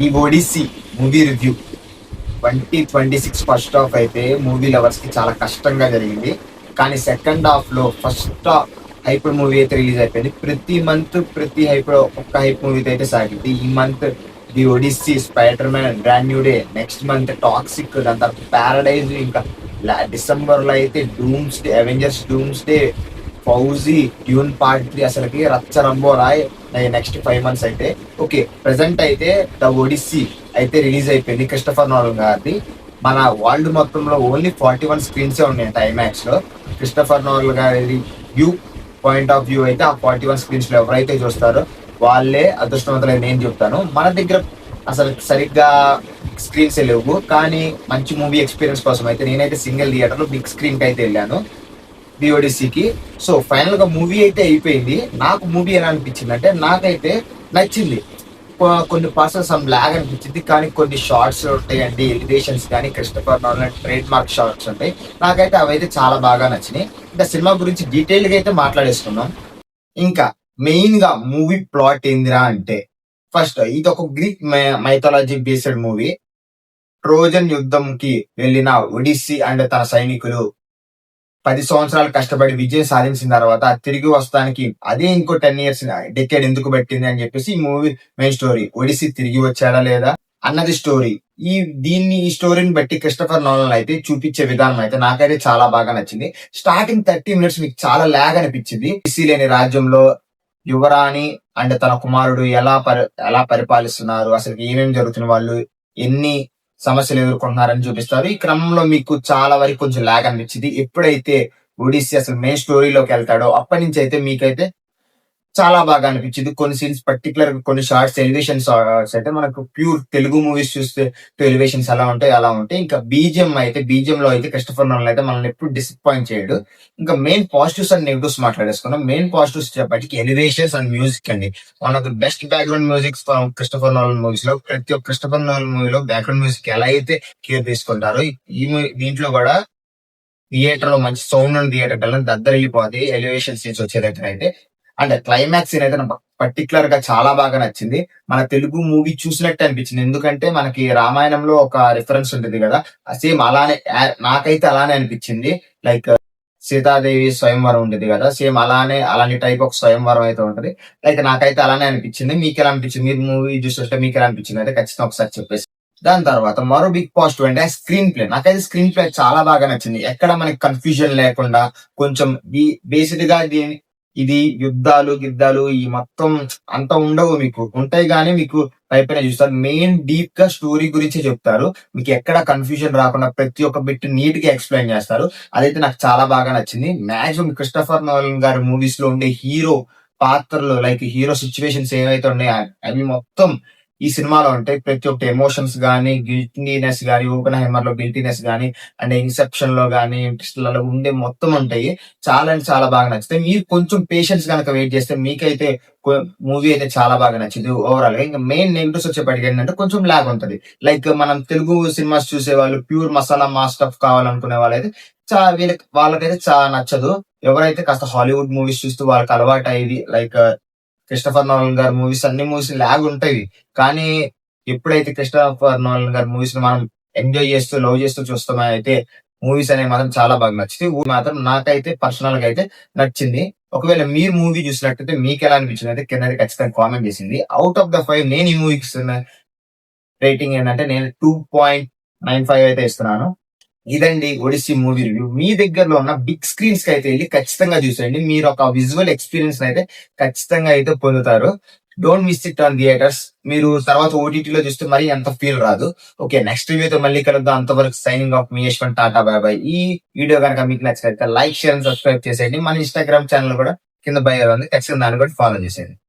ఈ Odyssey movie review 2026 first half అయితే movie lovers కి చాలా కష్టంగా జరిగింది. కానీ సెకండ్ హాఫ్ లో ఫస్ట్ హైపర్ మూవీ అయితే రిలీజ్ అయిపోయింది. ప్రతి మంత్ ప్రతి హైపర్ ఒక్క హైప్ మూవీ అయితే సాగింది. ఈ month the Odyssey, Spider Man, brand new day, next month Toxic, దాని తర్వాత ప్యారడైజ్, ఇంకా డిసెంబర్ లో అయితే doomsday, Avengers doomsday, Fauji, Dune part 3 అసలుకి రచ్చరంబో రాయ్. నెక్స్ట్ 5 months అయితే ఓకే. ప్రెసెంట్ అయితే ద ఒడిస్సీ అయితే రిలీజ్ అయిపోయింది క్రిస్టఫర్ నోలన్ గారిది. మన వరల్డ్ మొత్తంలో ఓన్లీ 41 స్క్రీన్సే ఉన్నాయి ఐమాక్స్ లో. క్రిస్టఫర్ నోలన్ గారి వ్యూ పాయింట్ ఆఫ్ వ్యూ అయితే ఆ 41 స్క్రీన్స్ లో ఎవరైతే చూస్తారో వాళ్ళే అదృష్టవంతులని నేను చెప్తాను. మన దగ్గర అసలు సరిగ్గా స్క్రీన్స్ లేవు, కానీ మంచి మూవీ ఎక్స్పీరియన్స్ కోసం అయితే నేనైతే సింగిల్ థియేటర్ లో బిగ్ స్క్రీన్ కి అయితే వెళ్ళాను, బిఓడిసికి. సో ఫైనల్ గా మూవీ అయితే అయిపోయింది. నాకు మూవీ ఎలా అనిపించింది అంటే నాకైతే నచ్చింది. కొన్ని పర్సన్స్ సమ్ లాగ్ అనిపించింది, కానీ కొన్ని షార్ట్స్ ఉంటాయండి, ఎలివేషన్స్ కానీ Christopher Nolan trademark shots ఉంటాయి. నాకైతే అవైతే చాలా బాగా నచ్చినాయి. ఇంకా సినిమా గురించి డీటెయిల్ గా అయితే మాట్లాడేసుకున్నాం. ఇంకా మెయిన్ గా మూవీ ప్లాట్ ఏందిరా అంటే, ఫస్ట్ ఇది ఒక Greek mythology based movie. Trojan యుద్ధంకి వెళ్ళిన ఒడిస్సీ అండ్ తన సైనికులు 10 సంవత్సరాలు కష్టపడి విజయం సాధించిన తర్వాత తిరిగి వస్తానికి అదే ఇంకో 10 years డెకేడ్ ఎందుకు పెట్టింది అని చెప్పేసి ఈ మూవీ మెయిన్ స్టోరీ. ఒడిస్సీ తిరిగి వచ్చాడా లేదా అన్నది స్టోరీ. ఈ స్టోరీని బట్టి క్రిస్టఫర్ నోలన్ అయితే చూపించే విధానం అయితే నాకైతే చాలా బాగా నచ్చింది. స్టార్టింగ్ 30 minutes మీకు చాలా లాగ్ అనిపించింది. ఒడిస్సీ లేని రాజ్యంలో యువరాణి అండ్ తన కుమారుడు ఎలా పరిపాలిస్తున్నారు, అసలు ఏమేమి జరుగుతున్న, వాళ్ళు ఎన్ని సమస్యలు ఎదుర్కొంటున్నారని చూపిస్తారు. ఈ క్రమంలో మీకు చాలా వరకు కొంచెం లాగ్ అనిపించింది. ఎప్పుడైతే ఒడిస్సీ అసలు మెయిన్ స్టోరీలోకి వెళ్తాడో అప్పటి నుంచి అయితే మీకైతే చాలా బాగా అనిపించింది. కొన్ని సీన్స్ పర్టికులర్ కొన్ని షార్ట్స్, ఎలివేషన్ షార్ట్స్ అయితే మనకు ప్యూర్ తెలుగు మూవీస్ చూస్తే ఎలివేషన్స్ ఎలా ఉంటాయి అలా ఉంటాయి. ఇంకా బీజిఎం లో అయితే క్రిస్టఫర్ నోలన్ అయితే మనల్ని ఎప్పుడు డిసప్పాయింట్ చేయడు. ఇంకా మెయిన్ పాజిటివ్స్ అండ్ నెగిటివ్స్ మాట్లాడేసుకున్నాం. మెయిన్ పాజిటివ్స్ చెప్పటికి ఎలివేషన్స్ అండ్ మ్యూజిక్ అండి. One of the best background music Christopher Nolan movies లో. ప్రతి ఒక్క క్రిస్టఫర్ నోలన్ మూవీలో బ్యాక్గ్రౌండ్ మ్యూజిక్ ఎలా అయితే కేర్ తీసుకుంటారో దీంట్లో కూడా థియేటర్ లో మంచి సౌండ్ అండ్ థియేటర్ దద్దరిల్లిపోతుంది ఎలివేషన్ సీన్స్ వచ్చేదైతే అయితే. అండ్ క్లైమాక్స్ సీన్ అయితే నాకు పర్టికులర్ గా చాలా బాగా నచ్చింది. మన తెలుగు మూవీ చూసినట్టు అనిపించింది. ఎందుకంటే మనకి రామాయణంలో ఒక రిఫరెన్స్ ఉంటుంది కదా, సేమ్ అలానే నాకైతే అలానే అనిపించింది. లైక్ సీతాదేవి స్వయంవరం ఉండేది కదా, సేమ్ అలాంటి టైప్ ఒక స్వయంవరం అయితే ఉంటది. లైక్ నాకైతే అలానే అనిపించింది. మీకు ఎలా అనిపించింది? మీరు మూవీ చూస్తుంటే మీకు ఎలా అనిపించింది అయితే ఖచ్చితంగా ఒకసారి చెప్పేసి. దాని తర్వాత మరో బిగ్ పాజిటివ్ అంటే స్క్రీన్ ప్లే. నాకైతే స్క్రీన్ ప్లే చాలా బాగా నచ్చింది. ఎక్కడ మనకి కన్ఫ్యూజన్ లేకుండా కొంచెం బేసిడ్ గా ఇది యుద్ధాలు గిద్దాలు ఈ మొత్తం అంత ఉండవు, మీకు ఉంటాయి కానీ మీకు పైపైన చూస్తారు. మెయిన్ డీప్ గా స్టోరీ గురించి చెప్తారు. మీకు ఎక్కడ కన్ఫ్యూజన్ రాకుండా ప్రతి ఒక్క బిట్ నీట్ గా ఎక్స్ప్లెయిన్ చేస్తారు. అదైతే నాకు చాలా బాగా నచ్చింది. మాక్సిమం క్రిస్టఫర్ నోలన్ గారి మూవీస్ లో ఉండే హీరో పాత్రలు, లైక్ హీరో సిచ్యువేషన్స్ ఏవైతే ఉన్నాయో అవి మొత్తం ఈ సినిమాలో ఉంటాయి. ప్రతి ఒక్క ఎమోషన్స్ గానీ, గిల్టీనెస్ గానీ, ఓపెన్ హైమర్ లో గిల్టీనెస్ గానీ, అండ్ ఇన్సెప్షన్ లో గానీ, ఇంట్రెస్ట్లలో ఉండే మొత్తం ఉంటాయి. చాలా అంటే చాలా బాగా నచ్చుతాయి. మీరు కొంచెం పేషెన్స్ కనుక వెయిట్ చేస్తే మీకైతే మూవీ అయితే చాలా బాగా నచ్చింది ఓవరాల్ గా. ఇంకా మెయిన్ నెగిటివ్స్ వచ్చేప్పటికి ఏంటంటే కొంచెం లాగ్ ఉంటది. లైక్ మనం తెలుగు సినిమాస్ చూసే వాళ్ళు, ప్యూర్ మసాలా మాస్ స్టఫ్ కావాలనుకునే వాళ్ళైతే వాళ్ళకైతే చాలా నచ్చదు. ఎవరైతే కాస్త హాలీవుడ్ మూవీస్ చూస్తూ వాళ్ళకి అలవాటు అయ్యేది, లైక్ క్రిస్టఫర్ నోలన్ గారి మూవీస్, అన్ని మూవీస్ లాగ్ ఉంటాయి. కానీ ఎప్పుడైతే క్రిస్టఫర్ నోలన్ గారి మూవీస్ మనం ఎంజాయ్ చేస్తూ లవ్ చేస్తూ చూస్తామో అయితే మూవీస్ అనేవి మాత్రం చాలా బాగా నచ్చింది. మాత్రం నాకైతే పర్సనల్ గా అయితే నచ్చింది. ఒకవేళ మీరు మూవీ చూసినట్టయితే మీకు ఎలా అనిపించింది అయితే కింద ఖచ్చితంగా కామెంట్ చేసింది. అవుట్ ఆఫ్ ద 5 నేను ఈ మూవీకి ఇస్తున్న రేటింగ్ ఏంటంటే నేను 2.95 అయితే ఇస్తున్నాను. ఇదండి ఒడిస్సీ మూవీ రివ్యూ. మీ దగ్గరలో ఉన్న బిగ్ స్క్రీన్స్ కి అయితే వెళ్ళి ఖచ్చితంగా చూసేయండి. మీరు ఒక విజువల్ ఎక్స్పీరియన్స్ అయితే ఖచ్చితంగా అయితే పొందుతారు. Don't miss it on theatres. మీరు తర్వాత ఓటీటీలో చూస్తే మరి అంత ఫీల్ రాదు. ఓకే, నెక్స్ట్ రివ్యూతో మళ్ళీ కలుద్దాం. అంతవరకు signing off me Yashwant, Tata, by by. ఈ వీడియో కనుక మీకు నచ్చినట్లయితే లైక్, షేర్ అండ్ సబ్స్క్రైబ్ చేసేయండి. మన ఇన్స్టాగ్రామ్ ఛానల్ కూడా కింద బయో ఉంది, ఖచ్చితంగా దాన్ని కూడా ఫాలో చేసేయండి.